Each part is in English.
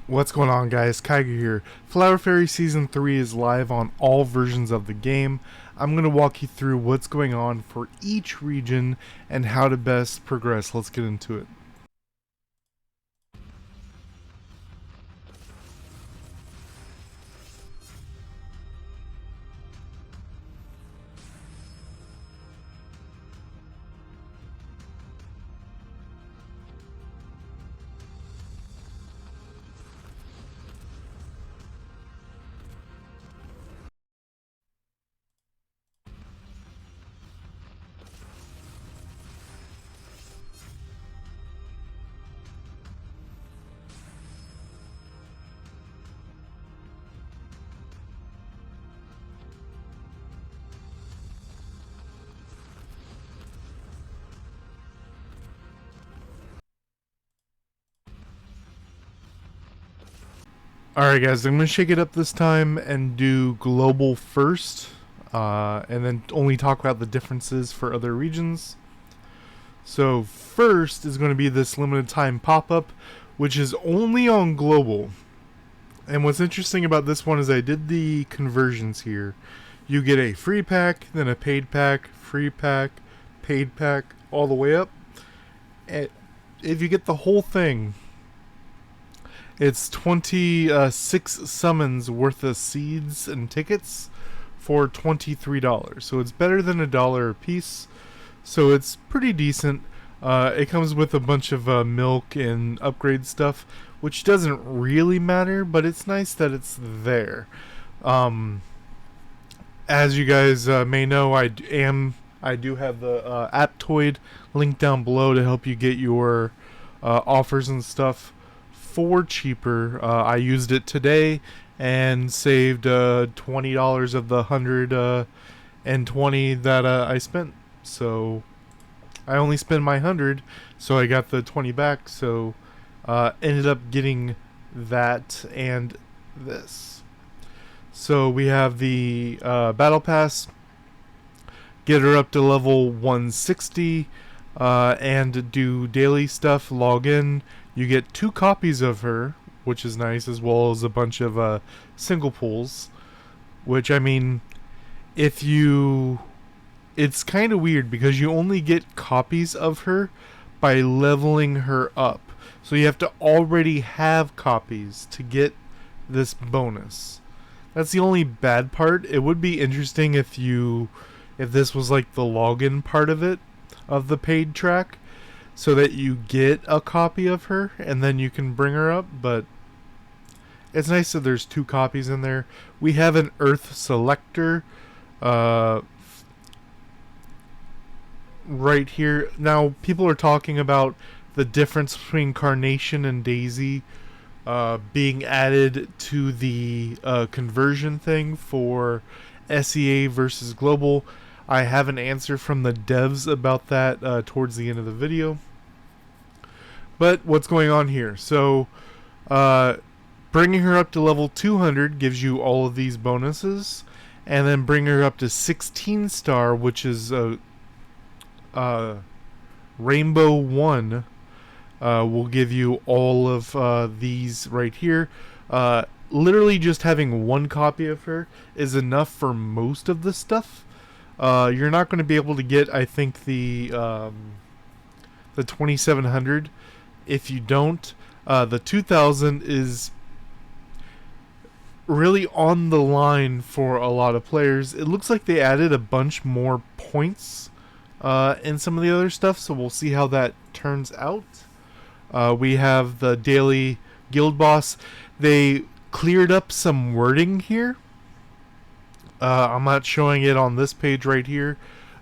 What's going on, guys? Kaiger here. Flower Fairy Season 3 is live on all versions of the game. I'm going to walk you through what's going on for each region and how to best progress. Let's get into it. Alright, guys, I'm going to shake it up this time and do global first, and then only talk about the differences for other regions. So first is going to be this limited time pop-up, which is only on global. And what's interesting about this one is I did the conversions here. You get a free pack, then a paid pack, free pack, paid pack, all the way up. And if you get the whole thing, it's 26 summons worth of seeds and tickets for $23. So it's better than $1 a piece. So it's pretty decent. It comes with a bunch of milk and upgrade stuff, which doesn't really matter, but it's nice that it's there. As you guys may know, I do have the Aptoide link down below to help you get your offers and stuff for cheaper. I used it today and saved $20 of the 120 that I spent. So I only spent my 100, so I got the 20 back. So ended up getting that and this. So we have the battle pass. Get her up to level 160 and do daily stuff. Log in. You get 2 copies of her, which is nice, as well as a bunch of single pulls. Which, I mean, it's kind of weird because you only get copies of her by leveling her up. So you have to already have copies to get this bonus. That's the only bad part. It would be interesting if this was like the login part of it, of the paid track, so that you get a copy of her and then you can bring her up. But it's nice that there's 2 copies in there. We have an Earth selector right here. Now, people are talking about the difference between Carnation and Daisy being added to the conversion thing for SEA versus global. I have an answer from the devs about that towards the end of the video. But what's going on here? So, bringing her up to level 200 gives you all of these bonuses, and then bring her up to 16 star, which is Rainbow 1, will give you all of these right here. Literally just having 1 copy of her is enough for most of the stuff. You're not going to be able to get, I think, the 2700. If you don't, the 2000 is really on the line for a lot of players. It looks like they added a bunch more points in some of the other stuff, so we'll see how that turns out. We have the daily guild boss. They cleared up some wording here. I'm not showing it on this page right here,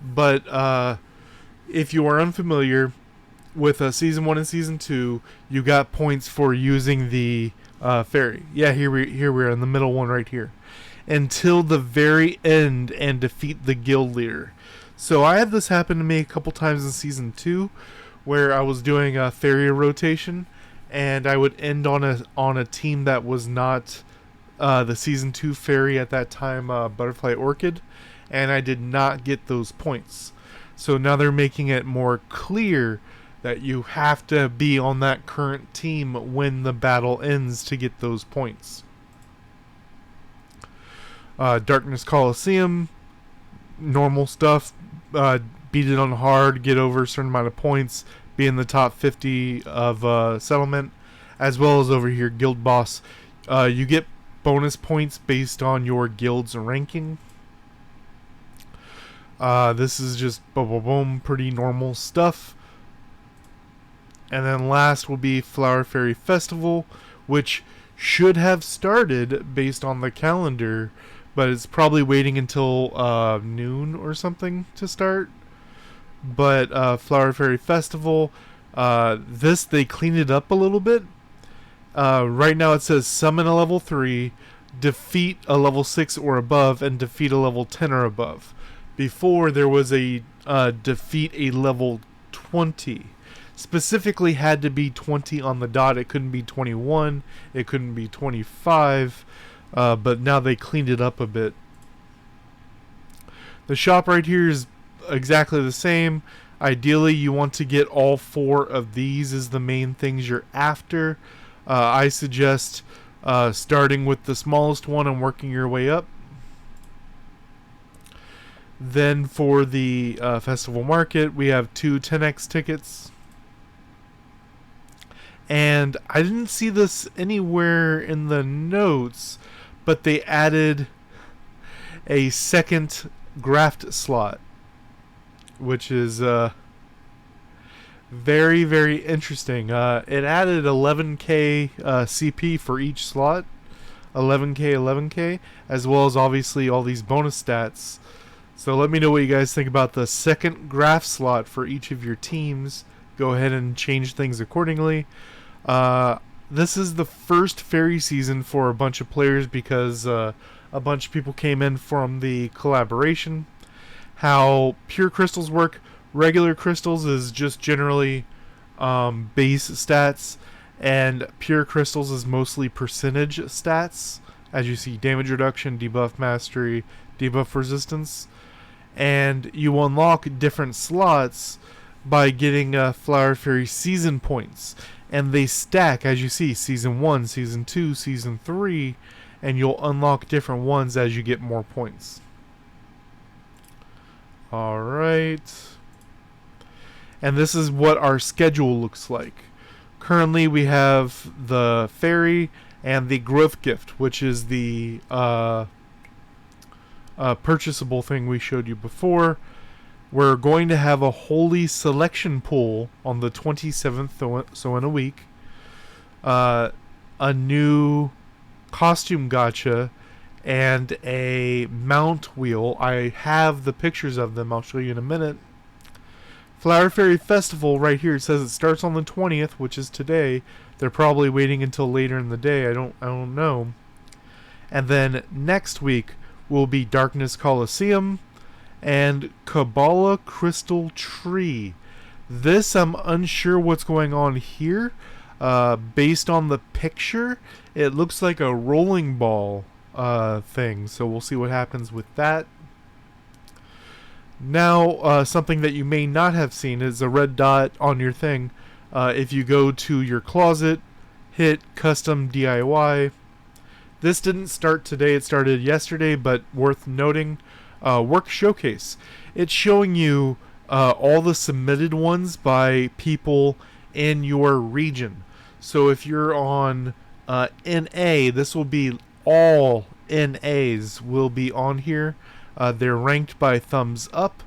but if you are unfamiliar with Season 1 and Season 2, you got points for using the fairy. Yeah, here we are in the middle one right here. Until the very end and defeat the guild leader. So I had this happen to me a couple times in Season 2, where I was doing a fairy rotation, and I would end on a team that was not the Season 2 fairy at that time, Butterfly Orchid, and I did not get those points. So now they're making it more clear that you have to be on that current team when the battle ends to get those points. Darkness Coliseum, normal stuff. Beat it on hard, get over a certain amount of points, be in the top 50 of settlement, as well as over here, Guild Boss. You get bonus points based on your guild's ranking. This is just boom, boom, boom, pretty normal stuff. And then last will be Flower Fairy Festival, which should have started based on the calendar, but it's probably waiting until noon or something to start. But Flower Fairy Festival, this, they cleaned it up a little bit. Right now it says summon a level 3, defeat a level 6 or above, and defeat a level 10 or above. Before, there was a defeat a level 20. Specifically had to be 20 on the dot. It couldn't be 21. It couldn't be 25. But now they cleaned it up a bit. The shop right here is exactly the same. Ideally, you want to get all 4 of these as the main things you're after. I suggest starting with the smallest one and working your way up. Then for the festival market, we have 2 10x tickets. And I didn't see this anywhere in the notes, but they added a second graft slot, which is very, very interesting. It added 11k CP for each slot, 11k, 11k, as well as obviously all these bonus stats. So let me know what you guys think about the second graft slot for each of your teams. Go ahead and change things accordingly. This is the first fairy season for a bunch of players because a bunch of people came in from the collaboration. How pure crystals work: regular crystals is just generally base stats, and pure crystals is mostly percentage stats. As you see, damage reduction, debuff mastery, debuff resistance. And you unlock different slots by getting Flower Fairy season points. And they stack, as you see, Season 1, Season 2, Season 3, and you'll unlock different ones as you get more points. Alright. And this is what our schedule looks like. Currently we have the Fairy and the Growth Gift, which is the purchasable thing we showed you before. We're going to have a holy selection pool on the 27th, so in a week. A new costume gacha and a mount wheel. I have the pictures of them. I'll show you in a minute. Flower Fairy Festival right here. It says it starts on the 20th, which is today. They're probably waiting until later in the day. I don't know. And then next week will be Darkness Coliseum and Kabbalah Crystal Tree. This, I'm unsure what's going on here. Based on the picture, it looks like a rolling ball thing. So we'll see what happens with that. Now, something that you may not have seen is a red dot on your thing. If you go to your closet, hit Custom DIY. This didn't start today, it started yesterday, but worth noting, Work Showcase. It's showing you all the submitted ones by people in your region. So if you're on NA, this will be all NAs will be on here. They're ranked by thumbs up.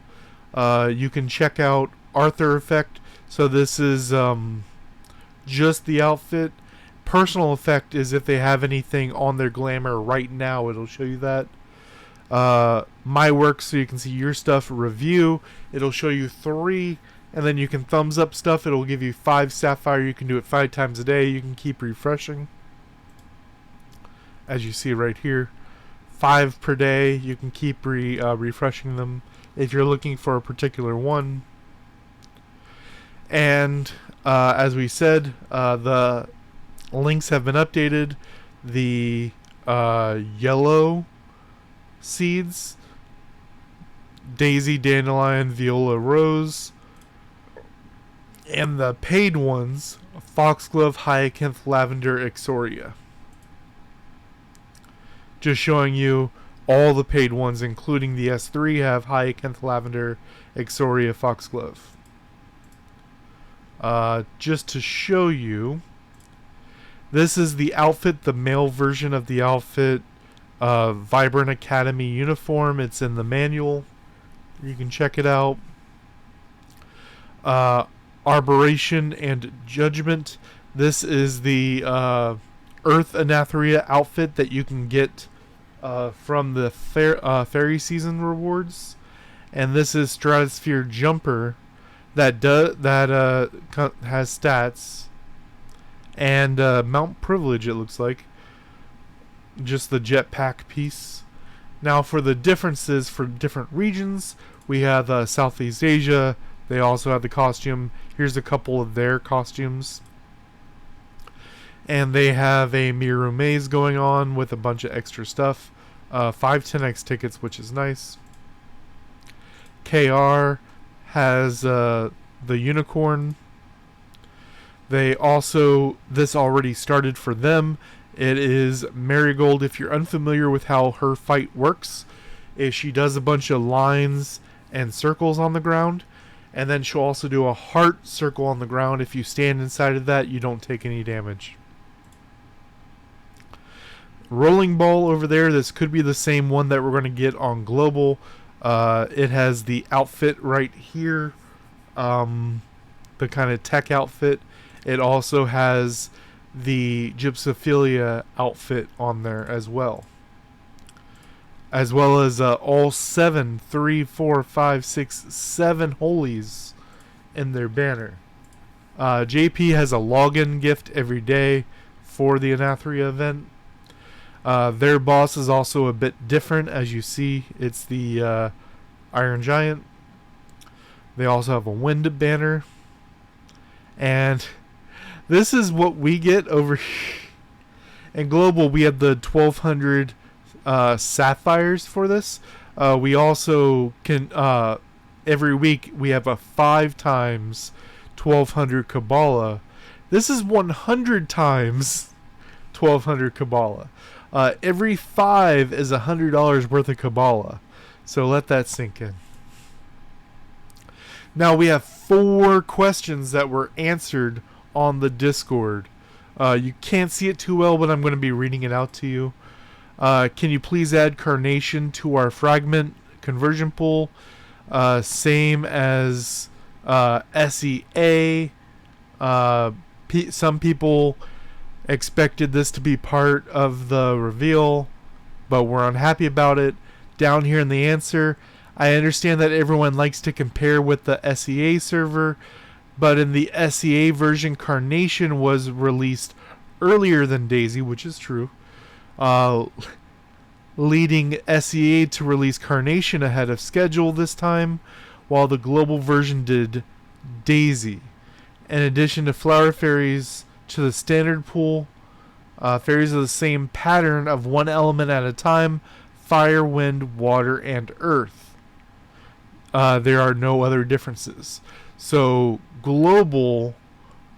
You can check out Arthur Effect. So this is just the outfit. Personal effect is if they have anything on their glamour right now, it'll show you that. My work, so you can see your stuff. Review, it'll show you 3, and then you can thumbs up stuff. It'll give you 5 sapphire. You can do it 5 times a day. You can keep refreshing, as you see right here. 5 per day. You can keep refreshing them if you're looking for a particular one. And as we said, the links have been updated. The yellow seeds, Daisy, Dandelion, Viola, Rose, And the paid ones, Foxglove, Hyacinth, Lavender, Ixoria. Just showing you all the paid ones, including the S3, have Hyacinth, Lavender, Ixoria, Foxglove. Just to show you, this is the outfit, the male version of the outfit, Vibrant Academy uniform. It's in the manual. You can check it out. Arboration and Judgment. This is the Earth Anatheria outfit that you can get from the fairy season rewards, and this is Stratosphere Jumper that has stats, and Mount Privilege. It looks like just the jetpack piece. Now for the differences for different regions, we have Southeast Asia. They also have the costume. Here's a couple of their costumes. And they have a Miru maze going on with a bunch of extra stuff. 5 10x tickets, which is nice. KR has the unicorn. They also, this already started for them. It is Marigold. If you're unfamiliar with how her fight works, she does a bunch of lines and circles on the ground. And then she'll also do a heart circle on the ground. If you stand inside of that, you don't take any damage. Rolling Ball over there, this could be the same one that we're going to get on Global. It has the outfit right here, the kind of tech outfit. It also has the Gypsophilia outfit on there as well. As well as all 7 holies in their banner. JP has a login gift every day for the Anatheria event. Their boss is also a bit different, as you see. It's the Iron Giant. They also have a wind banner. And this is what we get over here. In Global, we have the 1200 sapphires for this. We also can, every week, we have a 5 times 1200 Kabbalah. This is 100 times 1200 Kabbalah. Every 5 is $100 worth of Kabbalah. So let that sink in. Now we have 4 questions that were answered on the Discord. You can't see it too well, but I'm going to be reading it out to you. Can you please add Carnation to our fragment conversion pool? Same as SEA. Some people expected this to be part of the reveal, but we're unhappy about it. Down here in the answer, I understand that everyone likes to compare with the SEA server, but in the SEA version, Carnation was released earlier than Daisy, which is true, leading SEA to release Carnation ahead of schedule this time, while the global version did Daisy. In addition to Flower Fairies to the standard pool, fairies of the same pattern of one element at a time: fire, wind, water, and earth. There are no other differences. So Global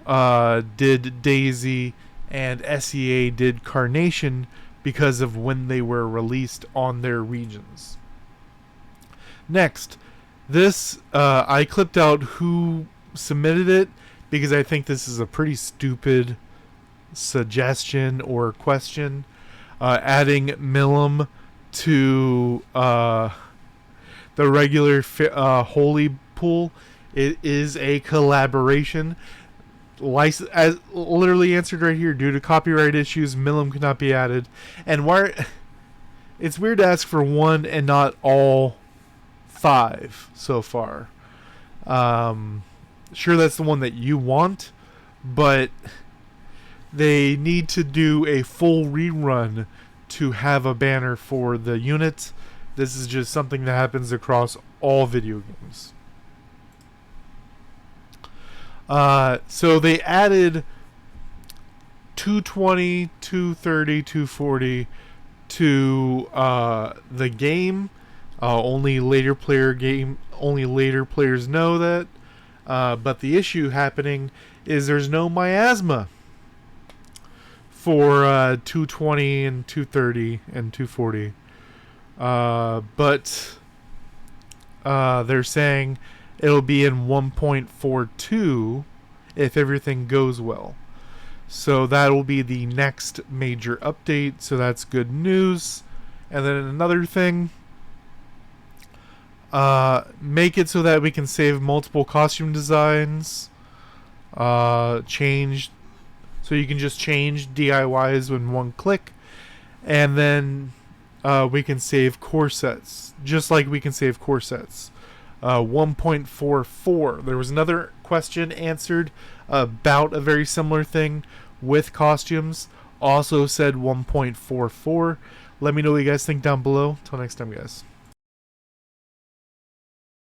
did Daisy and SEA did Carnation because of when they were released on their regions. Next, this I clipped out who submitted it because I think this is a pretty stupid suggestion or question. Adding Milim to the regular holy pool. It is a collaboration. As literally answered right here, due to copyright issues, Milim could not be added. And why? It's weird to ask for one and not all 5 so far. Sure, that's the one that you want, but they need to do a full rerun to have a banner for the unit. This is just something that happens across all video games. So they added 220, 230, 240 to the game. Only later players know that. But the issue happening is there's no miasma for 220 and 230 and 240. But they're saying it'll be in 1.42 if everything goes well. So that'll be the next major update. So that's good news. And then another thing, make it so that we can save multiple costume designs. Change, so you can just change DIYs in one click. And then we can save core sets, just like we can save core sets. 1.44. There was another question answered about a very similar thing with costumes. Also said 1.44. Let me know what you guys think down below. Till next time, guys.